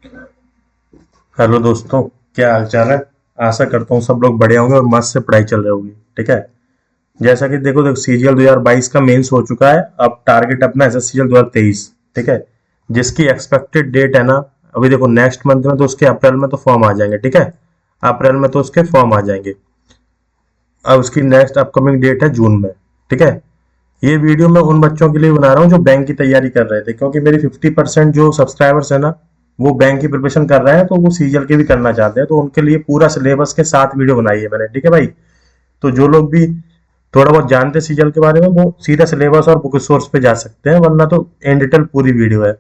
Hello दोस्तों, क्या हाल चाल है। आशा करता हूँ सब लोग बढ़िया होंगे और मस्त से पढ़ाई चल रही होगी। ठीक है। जैसा कि देखो सीजीएल 2022 का मेंस हो चुका है। अब टारगेट अपना एसएससीजीएल 2023। ठीक है। जिसकी एक्सपेक्टेड डेट है ना, अभी देखो नेक्स्ट मंथ में तो उसके अप्रैल में तो फॉर्म आ जाएंगे। ठीक है। अप्रैल में तो उसके फॉर्म आ जाएंगे। अब उसकी नेक्स्ट अपकमिंग डेट है जून में। ठीक है। ये वीडियो मैं उन बच्चों के लिए बना रहा हूँ जो बैंक की तैयारी कर रहे थे, क्योंकि मेरी 50% जो सब्सक्राइबर्स है ना, वो बैंक की प्रिपरेशन कर रहे हैं, तो वो सीजीएल के भी करना चाहते हैं, तो उनके लिए पूरा सिलेबस के साथ वीडियो बनाई है मैंने। ठीक है भाई। तो जो लोग भी थोड़ा बहुत जानते हैं सीजीएल के बारे में, वो सीधा सिलेबस और बुक सोर्स पे जा सकते हैं, वरना तो इन डिटेल पूरी वीडियो है।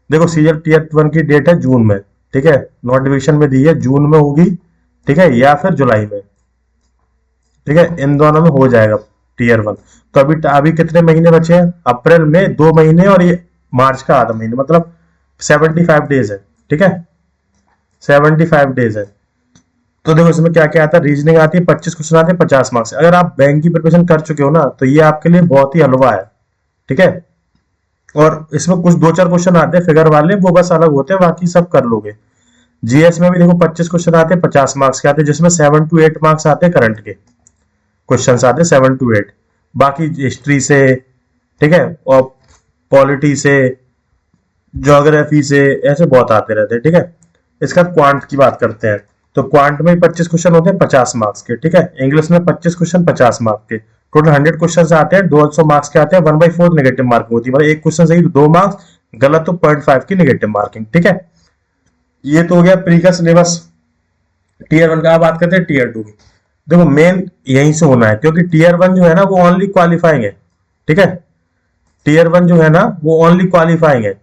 देखो सीजीएल टीयर 1 की डेट है जून में। ठीक है। नोटिफिकेशन में दी है जून में होगी। ठीक है, या फिर जुलाई में। ठीक है, इन दोनों में हो जाएगा टीयर 1। तो अभी अभी कितने महीने बचे हैं? अप्रैल में 2 महीने और ये मार्च का आधा महीने, मतलब 75 डेज है। ठीक है। 75 डेज है। तो देखो इसमें क्या क्या आता है। रीजनिंग आती है, 25 क्वेश्चन आते हैं, 50 मार्क्स। अगर आप बैंक की प्रिपरेशन कर चुके हो ना, तो ये आपके लिए बहुत ही हलवा है। ठीक है। और इसमें कुछ दो चार क्वेश्चन आते हैं फिगर वाले, वो बस अलग होते हैं, बाकी सब कर लोगे। जीएस में भी देखो 25 क्वेश्चन आते हैं, 50 मार्क्स के आते हैं, जिसमें 7 to 8 मार्क्स आते हैं करंट के क्वेश्चन आते हैं, 7 to 8। बाकी हिस्ट्री से, ठीक है, और पॉलिटी से, ज्योग्राफी से, ऐसे बहुत आते रहते हैं। ठीक है। इसका क्वांट की बात करते हैं। तो क्वांट में 25 क्वेश्चन होते हैं 50 मार्क्स के। ठीक है। इंग्लिश में 25 क्वेश्चन 50 मार्क्स के। टोटल 100 क्वेश्चन आते हैं, 200 मार्क्स के आते हैं। 1/4 नेगेटिव मार्किंग होती है, मतलब एक क्वेश्चन सही तो 2 मार्क्स, गलत तो 0.5 की नेगेटिव मार्किंग। ठीक है। ये तो हो गया प्री का सिलेबस टीयर 1 का। बात करते हैं टीयर 2 की। देखो मेन यहीं से होना है, क्योंकि टीयर 1 जो है ना, वो ओनली क्वालिफाइंग है। ठीक है। टीयर 1 जो है ना, वो ओनली क्वालिफाइंग है।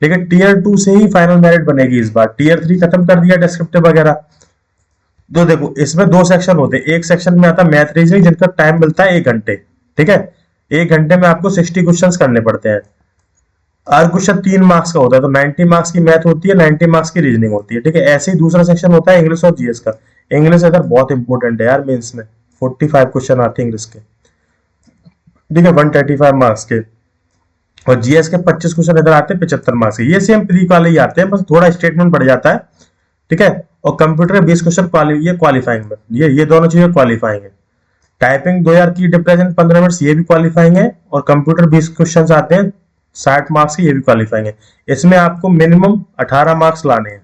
लेकिन टीयर 2 से ही फाइनल मेरिट बनेगी इस बार। टीयर 3 खत्म कर दिया डिस्क्रिप्टिव वगैरह। तो देखो इसमें दो सेक्शन होते हैं। एक सेक्शन में आता है मैथ रीजनिंग, जिनका टाइम मिलता है 1 घंटे। ठीक है। 1 घंटे में आपको 60 क्वेश्चन करने पड़ते हैं। हर क्वेश्चन 3 मार्क्स का होता है, तो 90 मार्क्स की मैथ होती है, 90 मार्क्स की रीजनिंग होती है। ठीक है। ऐसे ही दूसरा सेक्शन होता है इंग्लिश और जीएस का। इंग्लिश इधर बहुत इंपॉर्टेंट है यार, मेंस में 45 क्वेश्चन आते हैं इंग्लिश के। ठीक है, 135 मार्क्स के। और जीएस के 25 क्वेश्चन इधर आते हैं 75 मार्क्स के। ये सेम प्री वाले ही आते हैं, बस थोड़ा स्टेटमेंट बढ़ जाता है। ठीक है। और कंप्यूटर 20 क्वेश्चन ये क्वालिफाइंग में, ये दोनों चीजें क्वालिफाइंग है। टाइपिंग 2000 की रिप्रेजेंट 15 मिनट्स, ये भी क्वालिफाइंग है। और कंप्यूटर 20 क्वेश्चन आते हैं 60 मार्क्स के, ये भी क्वालिफाइंग है। इसमें आपको मिनिमम 18 मार्क्स लाने हैं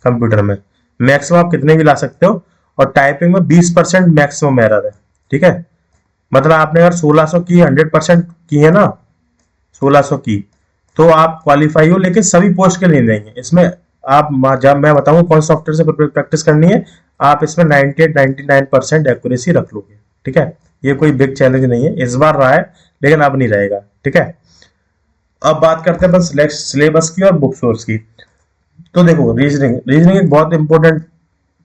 कंप्यूटर में। मैक्सिमम आप कितने भी ला सकते हो। और टाइपिंग में 20% मैक्सिमम एरर है। ठीक है। मतलब आपने अगर 1600 की 100% की है ना, 1600 की, तो आप क्वालिफाई हो। लेकिन सभी पोस्ट के लिए नहीं देंगे इसमें। आप जब मैं बताऊंगा कौन सॉफ्टवेयर से प्रैक्टिस करनी है, आप इसमें 98-99% एक्यूरेसी रख लोगे। ठीक है। ये कोई बिग चैलेंज नहीं है, इस बार रहा है, लेकिन अब नहीं रहेगा। ठीक है। अब बात करते हैं बस सिलेबस की और बुक सोर्स की। तो देखो रीजनिंग रीजनिंग एक बहुत इंपॉर्टेंट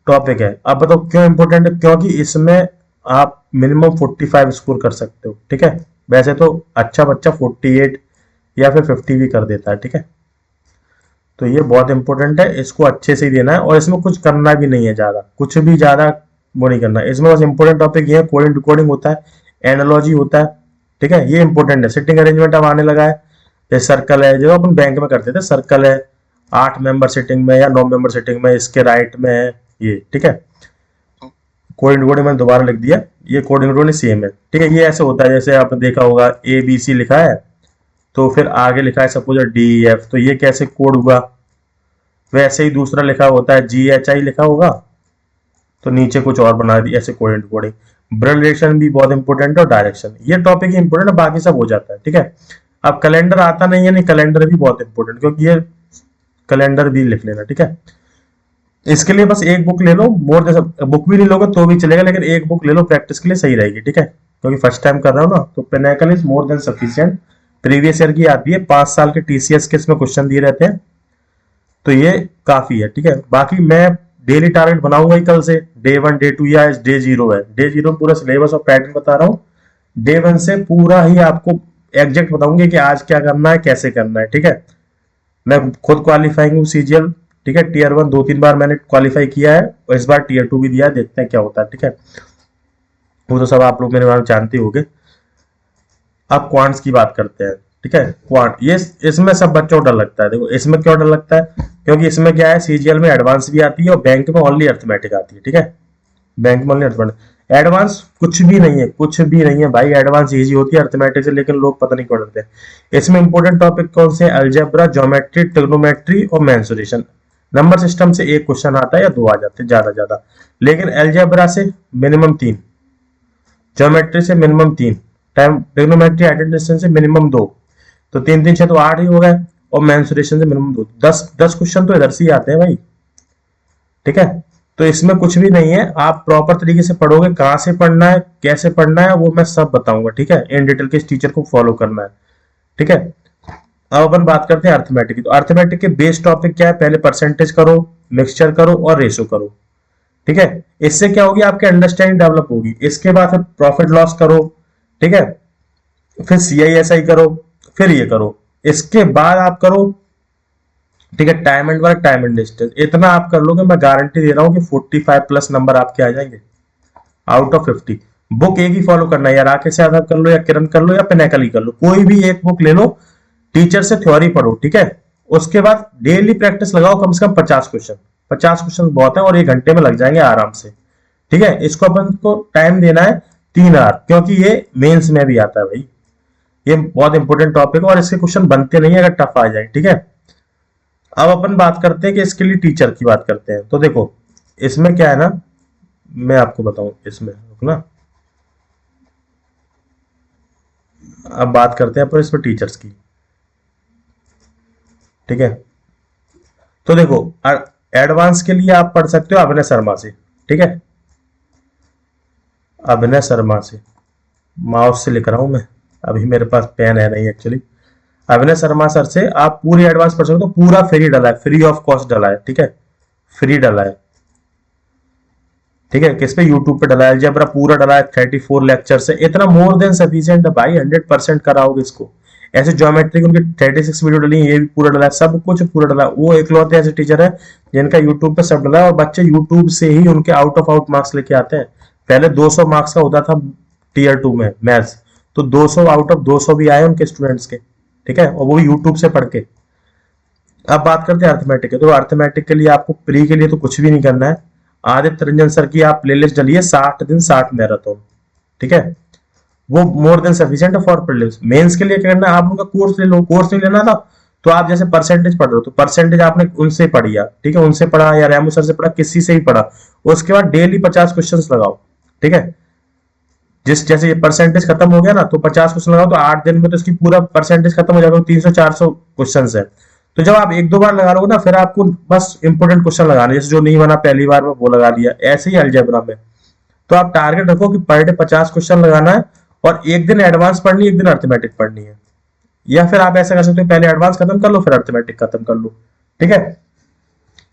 टॉपिक है। अब बताओ क्यों इंपॉर्टेंट है? क्योंकि इसमें आप मिनिमम 45 स्कोर कर सकते हो। ठीक है। वैसे तो अच्छा बच्चा 48 या फिर 50 भी कर देता है। ठीक है। तो ये बहुत इंपॉर्टेंट है, इसको अच्छे से ही देना है। और इसमें कुछ करना भी नहीं है ज्यादा, कुछ भी ज्यादा वो नहीं करना है इसमें। बस इंपॉर्टेंट टॉपिक ये है, कोडिंग डिकोडिंग होता है, एनालॉजी होता है। ठीक है। ये इंपॉर्टेंट है। सिटिंग अरेंजमेंट अब आने लगा है। जैसे सर्कल है, जो अपन बैंक में करते थे, सर्कल है 8 मेंबर सिटिंग में या 9 मेंबर सिटिंग में, इसके राइट में है ये। ठीक है। कोडिंग डिकोडिंग मैंने दोबारा लिख दिया, ये कोडिंग डिकोडिंग सेम है। ठीक है। ये ऐसे होता है, जैसे आपने देखा होगा ABC लिखा है, तो फिर आगे लिखा है सपोज DEF, तो ये कैसे कोड हुआ। वैसे ही दूसरा लिखा होता है GHI लिखा होगा, तो नीचे कुछ और बना दी, ऐसे कोडिंग कोडिंग। ब्लड रिलेशन भी बहुत इंपॉर्टेंट है, और डायरेक्शन, ये टॉपिक इंपॉर्टेंट है, बाकी सब हो जाता है। ठीक है। अब कैलेंडर आता नहीं है, नहीं कैलेंडर भी बहुत इंपॉर्टेंट, क्योंकि ये कैलेंडर भी लिख लेना। ठीक है। इसके लिए बस एक बुक ले लो, मोर जैसे बुक भी नहीं लोगे तो भी चलेगा, लेकिन एक बुक ले लो, प्रैक्टिस के लिए सही रहेगी। ठीक है। क्योंकि फर्स्ट टाइम कर रहा हूँ ना, तो Pinnacle is more than sufficient. Previous year की आती है, 5 साल के TCS के इसमें क्वेश्चन दिए रहते हैं, तो ये काफी है। ठीक है। बाकी मैं डेली टारगेट बनाऊंगा ही कल से। डे 1 डे 2 या डे 0 है, डे 0 पूरा सिलेबस और पैटर्न बता रहा हूँ। डे 1 से पूरा ही आपको एग्जैक्ट बताऊंगे कि आज क्या करना है, कैसे करना है। ठीक है। मैं खुद क्वालिफाइंग हूँ CGL। ठीक है। टीयर 1 2-3 बार मैंने क्वालिफाई किया है, और इस बार टीयर 2 भी दिया है, देखते हैं क्या होता है। ठीक है। वो तो सब आप लोग मेरे बारे में जानते होंगे। अब क्वांट्स की बात करते हैं। ठीक है। क्वांट, ये इसमें सब बच्चों को डर लगता है। देखो इसमें क्यों डर लगता है, क्योंकि इसमें क्या है, सीजीएल में एडवांस भी आती है और बैंक में ओनली अर्थमेटिक आती है। ठीक है, बैंक में ओनली अर्थमेटिक, एडवांस कुछ भी नहीं है, कुछ भी नहीं है भाई। एडवांस इजी होती है अर्थमेटिक से, लेकिन लोग पता नहीं क्यों डरते हैं। इसमें इंपॉर्टेंट टॉपिक कौन से हैं, अलजेब्रा, ज्योमेट्री, ट्रिग्नोमेट्री और मेंसुरेशन। नंबर सिस्टम से एक क्वेश्चन आता है या दो आ जाते हैं ज्यादा ज्यादा, लेकिन अलजेब्रा से मिनिमम तीन, ज्योमेट्री से मिनिमम तीन, टाइम ट्रिग्नोमेट्री आइडेंटिफिकेशन से मिनिमम दो, तो तीन तीन छह तो आठ ही हो गए, और मेंसुरेशन से मिनिमम दो, 10 क्वेश्चन तो इधर से ही आते हैं भाई। ठीक है, तो इसमें कुछ भी नहीं है, आप प्रॉपर तरीके से पढ़ोगे, कहाँ से पढ़ना है, कैसे पढ़ना है, वो मैं सब बताऊंगा। ठीक है, इन डिटेल के इस टीचर को फॉलो करना है। ठीक है, अब अपन बात करते हैं अर्थमेटिक की। तो अर्थमेटिक के बेस टॉपिक क्या है, पहले परसेंटेज करो, मिक्सचर करो और रेशो करो। ठीक है, इससे क्या होगी, आपकी अंडरस्टैंडिंग डेवलप होगी। इसके बाद फिर प्रॉफिट लॉस करो। ठीक है, फिर CISI करो, फिर ये करो, इसके बाद आप करो, ठीक है, time and work, time and distance. इतना आप कर लोगे, मैं गारंटी दे रहा हूं कि 45 प्लस नंबर आपके आ जाएंगे आउट ऑफ 50। बुक एक ही फॉलो करना है, या राकेश यादव कर लो, या किरण कर लो, या पिनेकल ही कर लो, कोई भी एक बुक ले लो, टीचर से थ्योरी पढ़ो। ठीक है, उसके बाद डेली प्रैक्टिस लगाओ, कम से कम 50 क्वेश्चन। 50 क्वेश्चन बहुत है और 1 घंटे में लग जाएंगे आराम से। ठीक है, इसको अपन को टाइम देना है 3 आवर, क्योंकि ये मेंस में भी आता है भाई। ये बहुत इंपॉर्टेंट टॉपिक है और इसके क्वेश्चन बनते नहीं है अगर टफ आ जाए। ठीक है, अब अपन बात करते हैं कि इसके लिए टीचर की बात करते हैं। तो देखो इसमें क्या है ना, मैं आपको बताऊं, इसमें रुकना, अब बात करते हैं अपन इसमें टीचर्स की। ठीक है, तो देखो एडवांस के लिए आप पढ़ सकते हो अभिनय शर्मा से। ठीक है, अभिनय शर्मा से, माउस से लिख रहा हूं मैं, अभी मेरे पास पेन है नहीं एक्चुअली। अभिनय शर्मा सर से आप पूरी एडवांस पढ़ सकते हो, पूरा फ्री डला है, फ्री ऑफ कॉस्ट डला है। ठीक है, फ्री डला है। ठीक है, किस पे, यूट्यूब पे डला है, अलजेब्रा पूरा डला है, 34 लेक्चर से, इतना मोर देन सफिशिएंट है भाई, 100% कराओगे इसको। ऐसे ज्योमेट्री उनके 36 वीडियो डली है, ये भी पूरा डला है, सब कुछ पूरा डला है। वो इकलौते ऐसे टीचर है जिनका यूट्यूब पे सब डला है, और बच्चे यूट्यूब से ही उनके आउट ऑफ आउट मार्क्स लेके आते हैं। पहले 200 मार्क्स का होता था टीयर 2 में मैथ्स, तो 200 आउट ऑफ 200 भी आए उनके स्टूडेंट्स के। ठीक है, और वो भी यूट्यूब से पढ़ के। अब बात करते हैं अर्थमेटिक के। तो अर्थमेटिक के लिए आपको प्री के लिए तो कुछ भी नहीं करना है, आदित्य रंजन सर की आप प्लेलिस्ट डालिए, 60 दिन 60 मैराथन। ठीक है, वो मोर देन सफिशिएंट है फॉर प्रीलिम्स। मेंस के लिए क्या करना है, आप उनका कोर्स ले लो। कोर्स नहीं लेना था तो आप जैसे परसेंटेज पढ़ रहे हो, तो परसेंटेज आपने उनसे पढ़ी, ठीक है, उनसे पढ़ा या रेमू सर से पढ़ा, किसी से ही पढ़ा। उसके बाद डेली 50 क्वेश्चन लगाओ। ठीक है, जिस जैसे ये परसेंटेज खत्म हो गया ना, तो 50 क्वेश्चन लगाओ, तो 8 दिन में तो इसकी पूरा परसेंटेज खत्म हो जाएगा, 300-400 क्वेश्चन है। तो जब आप 1-2 बार लगा लोगे ना, फिर आपको बस इंपोर्टेंट क्वेश्चन लगाने, जैसे जो नहीं बना पहली बार में वो लगा लिया, ऐसे ही अलजेब्रा में। तो आप टारगेट रखो कि पर डे 50 क्वेश्चन लगाना है, और एक दिन एडवांस पढ़नी, एक दिन अर्थमेटिक पढ़नी है। या फिर आप ऐसा कर सकते हो, पहले एडवांस खत्म कर लो, फिर अर्थमेटिक खत्म कर लो। ठीक है,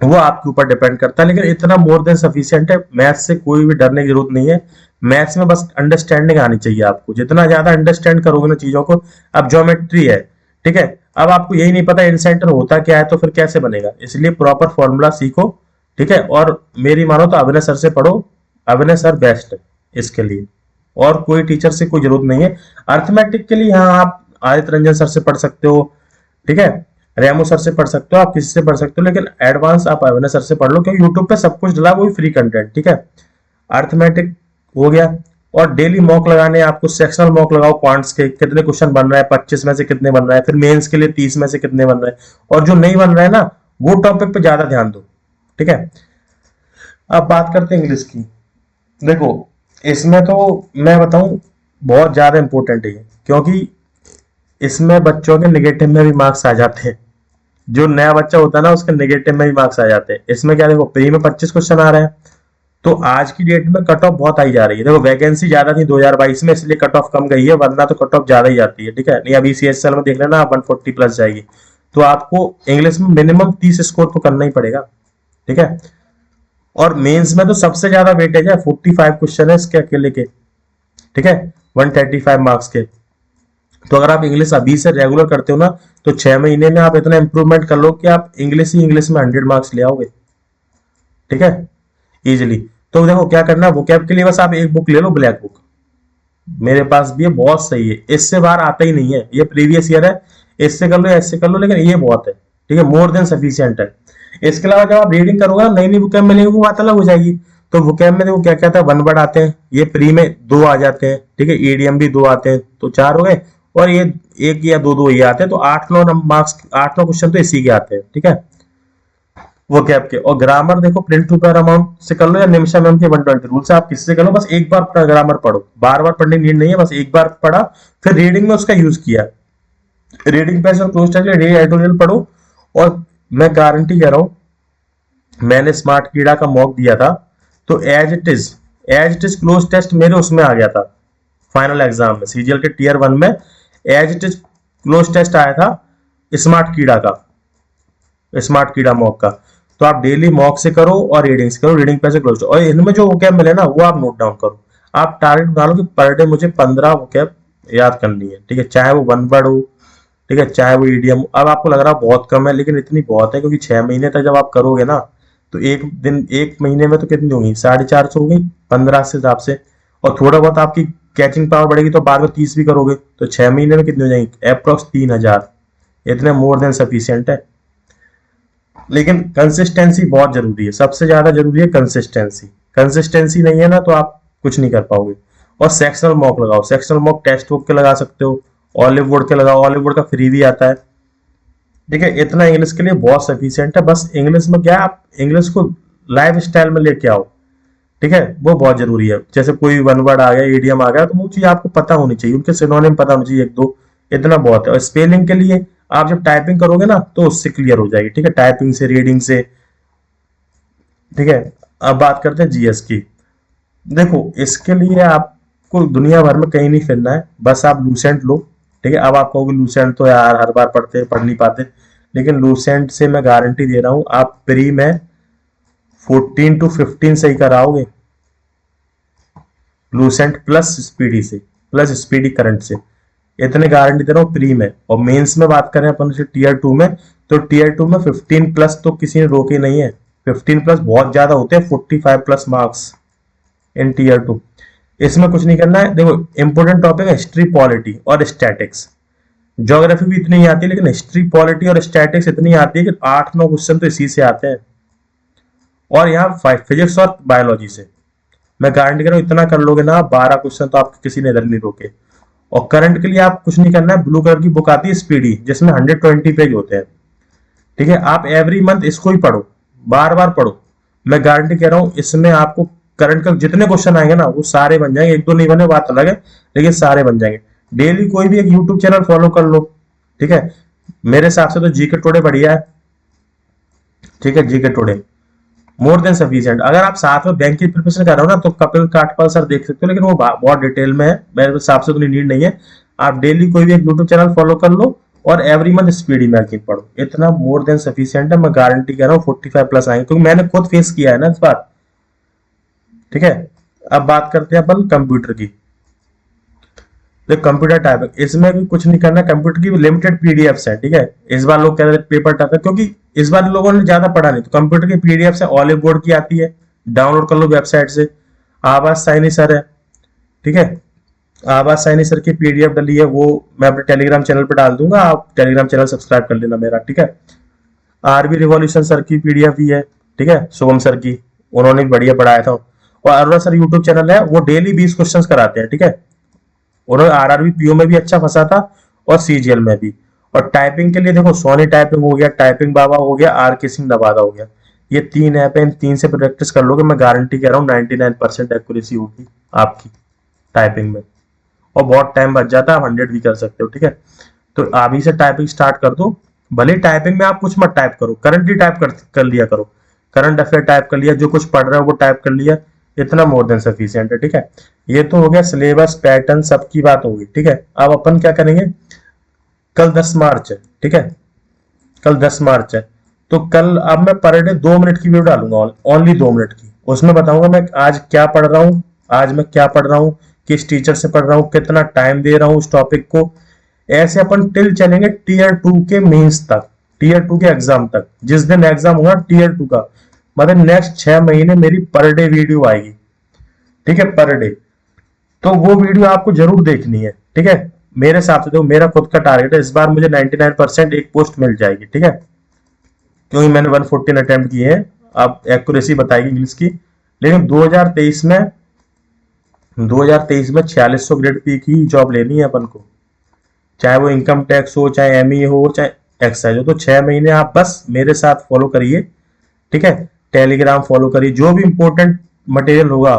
वो आपके ऊपर डिपेंड करता है, लेकिन इतना मोर देन सफिशिएंट है। मैथ्स से कोई भी डरने की जरूरत नहीं है। मैथ्स में बस अंडरस्टैंडिंग आनी चाहिए आपको, जितना ज्यादा अंडरस्टैंड करोगे ना चीजों को। अब ज्योमेट्री है, ठीक है, अब आपको यही नहीं पता इन सेंटर होता क्या है, तो फिर कैसे बनेगा, इसलिए प्रॉपर फॉर्मूला सीखो। ठीक है, और मेरी मानो तो अभिनय सर से पढ़ो, अभिनय सर बेस्ट है इसके लिए, और कोई टीचर से कोई जरूरत नहीं है। अर्थमेटिक के लिए हाँ आप आदित्य रंजन सर से पढ़ सकते हो, ठीक है, रेमो सर से पढ़ सकते हो, आप किसी से पढ़ सकते हो, लेकिन एडवांस आप अभिनय सर से पढ़ लो, क्योंकि यूट्यूब पे सब कुछ डला, वही फ्री कंटेंट। ठीक है, अर्थमेटिक हो गया। और डेली मॉक लगाने, आपको सेक्शनल मॉक लगाओ, क्वांट्स के कितने क्वेश्चन बन रहा है, 25 में से कितने बन रहा है, फिर मेंस के लिए 30 में से कितने बन रहे हैं, और जो नहीं बन रहा है ना, वो टॉपिक पे ज्यादा ध्यान दो। ठीक है, अब बात करते हैं इंग्लिश की। देखो इसमें तो मैं बताऊं बहुत ज्यादा इंपॉर्टेंट है, क्योंकि इसमें बच्चों के नेगेटिव में भी मार्क्स आ जाते हैं। जो नया बच्चा होता है ना, उसके नेगेटिव में भी मार्क्स आ जाते हैं। इसमें क्या, देखो प्री में 25 क्वेश्चन आ रहे हैं, तो आज की डेट में कट ऑफ बहुत आई जा रही है। देखो वैकेंसी ज्यादा थी 2022 में, इसलिए कट ऑफ कम गई है, वरना तो कट ऑफ ज्यादा ही जाती है। ठीक है, नहीं अभी CSL में देख लेना, 140 प्लस जाएगी। तो आपको इंग्लिश में मिनिमम 30 स्कोर तो करना ही पड़ेगा। ठीक है, और मेंस में तो सबसे ज्यादा वेटेज है, 45 क्वेश्चन है इसके अकेले के। ठीक है, 135 मार्क्स के। तो अगर आप इंग्लिश अभी से रेगुलर करते हो ना, तो 6 महीने में आप इतना इंप्रूवमेंट कर लो कि आप इंग्लिश ही इंग्लिश में 100 मार्क्स ले आओगे। ठीक है, इजिली। तो देखो क्या करना है, वोकैब के लिए बस आप एक बुक ले लो, ब्लैक बुक। मेरे पास भी है, बहुत सही है, इससे बाहर आता ही नहीं है, ये प्रीवियस ईयर है, इससे कर लो ऐसे कर लो, लेकिन ये बहुत है, ठीक है, मोर देन सफिशियंट है। इसके अलावा जब आप रीडिंग करोगे नई नई बुक मिलेंगी, वो बात अलग हो जाएगी। तो वोकैब में देखो क्या क्या था, वन वर्ड आते हैं, ये प्री में दो आ जाते हैं, ठीक है, ईडीएम भी दो आते हैं, तो चार हो गए, और ये एक या दो दो ये आते हैं, तो 8-9 मार्क्स, 8-9 क्वेश्चन तो इसी के आते हैं, ठीक है, वोकैब के। और ग्रामर देखो प्रिंट टू पेयर अमाउंट से कर लो या निमिषा मैम के 120 रूल से, आप किससे कर लो, बस एक बार ग्रामर पढ़ो, बार बार पढ़ने की नीड नहीं है, बस एक बार पढ़ा, फिर रीडिंग में उसका यूज किया, रीडिंग पेज और क्लोज टेस्ट एडिटोरियल पढ़ो। और मैं गारंटी कह रहा हूं, मैंने स्मार्ट कीड़ा का मॉक दिया था, तो as it is close test मेरे उसमें आ गया था, फाइनल एग्जाम में सीजीएल के टीयर 1 में as it is close test आया था स्मार्ट कीड़ा का, स्मार्ट कीड़ा मॉक का। तो आप डेली मॉक से करो और रीडिंग से करो, रीडिंग पे से क्लोज, और इनमें जो वोकैब मिले ना वो आप नोट डाउन करो। आप टारगेट बना लो कि पर डे मुझे 15 वोकैब याद करनी है, ठीक है, चाहे वो वन वर्ड हो, ठीक है, चाहे वो ईडीएम। अब आपको लग रहा है बहुत कम है, लेकिन इतनी बहुत है, क्योंकि 6 महीने तक जब आप करोगे ना, तो एक महीने में तो कितनी होगी, 450 हो गई 15 से हिसाब से, और थोड़ा बहुत आपकी कैचिंग पावर बढ़ेगी तो बाद में 30 भी करोगे, तो 6 महीने में कितनी हो जाएंगी, अप्रोक्स 3000, इतने मोर देन सफिशियंट है। लेकिन कंसिस्टेंसी बहुत जरूरी है, सबसे ज्यादा जरूरी है कंसिस्टेंसी, कंसिस्टेंसी नहीं है ना तो आप कुछ नहीं कर पाओगे। और सेक्शनल मॉक लगाओ, सेक्शनल मॉक टेक्स्ट बुक के लगा सकते हो, ऑलिव वुड के लगाओ, ऑलिव वुड का फ्री भी आता है, ठीक है, इतना इंग्लिश के लिए बहुत सफिशियंट है। बस इंग्लिश में क्या है, आप इंग्लिश को लाइफ स्टाइल में लेके आओ, ठीक है, वो बहुत जरूरी है। जैसे कोई वन वर्ड आ गया, ईडीएम आ गया, तो वो चीज आपको पता होनी चाहिए, उनके सिनोनिम पता होनी चाहिए एक दो, इतना बहुत है। और स्पेलिंग के लिए आप जब टाइपिंग करोगे ना तो उससे क्लियर हो जाएगी, ठीक है, टाइपिंग से, रीडिंग से, ठीक है। अब बात करते हैं जीएस की। देखो इसके लिए आपको दुनिया भर में कहीं नहीं फिरना है, बस आप लूसेंट लो, ठीक है। अब आप कहोगे लूसेंट तो यार हर बार पढ़ नहीं पाते, लेकिन लूसेंट से मैं गारंटी दे रहा हूं, आप प्री में 14 to 15 सही कराओगे, लूसेंट प्लस स्पीडी से, प्लस स्पीडी करंट से, इतने गारंटी दे रहा हूँ प्री में। और मेंस में बात करें अपन से टीयर 2 में, तो टीयर 2 में 15 प्लस तो किसी ने रोके नहीं है, 15 प्लस बहुत ज्यादा होते हैं, 45 प्लस मार्क्स इन टीयर 2। इसमें कुछ नहीं करना है, देखो इंपोर्टेंट टॉपिक है हिस्ट्री, पॉलिटी और स्टैटिक्स। ज्योग्राफी भी इतनी ही आती है, लेकिन हिस्ट्री, पॉलिटी और स्टैटिक्स इतनी आती है कि 8-9 क्वेश्चन तो इसी से आते हैं, और यहाँ फिजिक्स और बायोलॉजी से। मैं गारंटी कर रहा हूँ इतना कर लोगे ना, 12 क्वेश्चन तो आपके किसी ने इधर नहीं रोके। और करंट के लिए आप कुछ नहीं करना है, ब्लू कलर की बुक आती है स्पीडी, जिसमें 120 पेज होते हैं, ठीक है। आप एवरी मंथ इसको ही पढ़ो, बार बार पढ़ो, मैं गारंटी कह रहा हूँ इसमें आपको करंट का जितने क्वेश्चन आएंगे ना वो सारे बन जाएंगे, एक दो नहीं बने बात अलग है, लेकिन सारे बन जाएंगे। डेली कोई भी एक यूट्यूब चैनल फॉलो कर लो, ठीक है, मेरे हिसाब से तो जीके टुडे बढ़िया है, ठीक है, GK today more than sufficient. अगर आप साथ में बैंक की प्रिपरेशन कर रहे हो ना तो कपिल काटपाल सर देख सकते हो, लेकिन वो बहुत डिटेल में है, मेरे हिसाब से उतनी नीड नहीं है। आप डेली कोई भी एक यूट्यूब चैनल फॉलो कर लो और एवरी मंथ स्पीडी मैगजीन पढ़ो, इतना मोर देन सफिशिएंट है। मैं गारंटी कह रहा हूँ 45 प्लस आएंगे, क्योंकि मैंने खुद फेस किया है ना इस बार, ठीक है। अब बात करते हैं अपन कंप्यूटर की। तो कंप्यूटर टाइपिंग, इसमें भी कुछ नहीं करना, कंप्यूटर की लिमिटेड पीडीएफ्स है, ठीक है। इस बार लोग कह रहे थे पेपर टफ है, क्योंकि इस बार लोगों ने ज्यादा पढ़ा नहीं, तो कंप्यूटर की पीडीएफ्स है, ऑलिव बोर्ड की आती है, डाउनलोड कर लो वेबसाइट से। आवाज साइनी सर है, ठीक है, आवाज साइनी सर की पीडीएफ डली है, वो मैं अपने टेलीग्राम चैनल पर डाल दूंगा, आप टेलीग्राम चैनल सब्सक्राइब कर लेना मेरा, ठीक है। आरबी रिवॉल्यूशन सर की पीडीएफ भी है, ठीक है, शुभम सर की, उन्होंने बढ़िया पढ़ाया था। और अरोड़ा सर यूट्यूब चैनल है, वो डेली 20 क्वेश्चन कराते हैं, ठीक है। उन्होंने आरआरबी पीओ में भी अच्छा फंसा था और सीजीएल में भी। और टाइपिंग के लिए देखो सोनी टाइपिंग हो गया, टाइपिंग बाबा हो गया, आर के सिंह नवादा हो गया, ये 3 ऐप है, इन 3 से प्रैक्टिस कर लोगे, मैं गारंटी कह रहा हूँ 99% एक्यूरेसी होगी आपकी टाइपिंग में, और बहुत टाइम बच जाता है, आप 100 भी कर सकते हो, ठीक है। तो अभी से टाइपिंग स्टार्ट कर दो, भले टाइपिंग में आप कुछ मत टाइप करो, करंट ही टाइप कर लिया करो, करंट अफेयर टाइप कर लिया, जो कुछ पढ़ रहे हो वो टाइप कर लिया, इतना मोर देन सफिशिएंट है, ठीक है। ये तो हो गया सिलेबस, पैटर्न सबकी बात होगी, ठीक है। अब अपन क्या करेंगे, कल 10 मार्च है, ठीक है, कल 10 मार्च है, तो कल अब मैं पर डे 2 मिनट की वीडियो डालूंगा, ओनली 2 मिनट की, उसमें बताऊंगा मैं आज क्या पढ़ रहा हूँ, आज मैं क्या पढ़ रहा हूँ, किस टीचर से पढ़ रहा हूँ, कितना टाइम दे रहा हूँ उस टॉपिक को। ऐसे अपन टिल चलेंगे टीयर 2 के मेंस तक, टीयर 2 के एग्जाम तक, जिस दिन एग्जाम होगा टीयर 2 का, मतलब नेक्स्ट 6 महीने मेरी पर डे वीडियो आएगी, ठीक है, पर डे। तो वो वीडियो आपको जरूर देखनी है, ठीक है। मेरे हिसाब से, देखो मेरा खुद का टारगेट है, इस बार मुझे 99% एक पोस्ट मिल जाएगी, ठीक है, क्योंकि मैंने 114 अटेम्प्ट किए हैं। अब एक्यूरेसी बताएगी इंग्लिश की। लेकिन 2023 में 4600 ग्रेड पी की जॉब लेनी है अपन को, चाहे वो इनकम टैक्स हो, चाहे एमई हो, चाहे एक्साइज हो। तो 6 महीने आप बस मेरे साथ फॉलो करिए, ठीक है। टेलीग्राम फॉलो करिए, जो भी इंपॉर्टेंट मटेरियल होगा,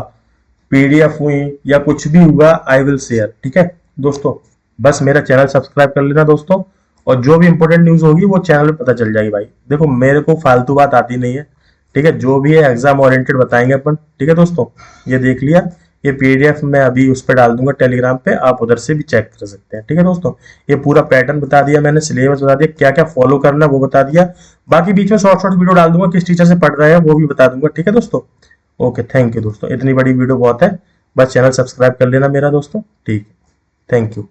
पीडीएफ हुई या कुछ भी हुआ, आई विल शेयर, ठीक है दोस्तों। बस मेरा चैनल सब्सक्राइब कर लेना दोस्तों, और जो भी इंपॉर्टेंट न्यूज होगी वो चैनल पे पता चल जाएगी भाई। देखो मेरे को फालतू बात आती नहीं है, ठीक है, जो भी है एग्जाम ओरिएंटेड बताएंगे अपन, ठीक है दोस्तों। ये देख लिया, ये पीडीएफ मैं अभी उस पर डाल दूंगा टेलीग्राम पे, आप उधर से भी चेक कर सकते हैं, ठीक है दोस्तों। ये पूरा पैटर्न बता दिया मैंने, सिलेबस बता दिया, क्या क्या फॉलो करना वो बता दिया। बाकी बीच में शॉर्ट शॉर्ट वीडियो डाल दूंगा, किस टीचर से पढ़ रहे हैं वो भी बता दूंगा, ठीक है दोस्तों। ओके, थैंक यू दोस्तों, इतनी बड़ी वीडियो बहुत है, बस चैनल सब्सक्राइब कर लेना मेरा दोस्तों, ठीक है, थैंक यू।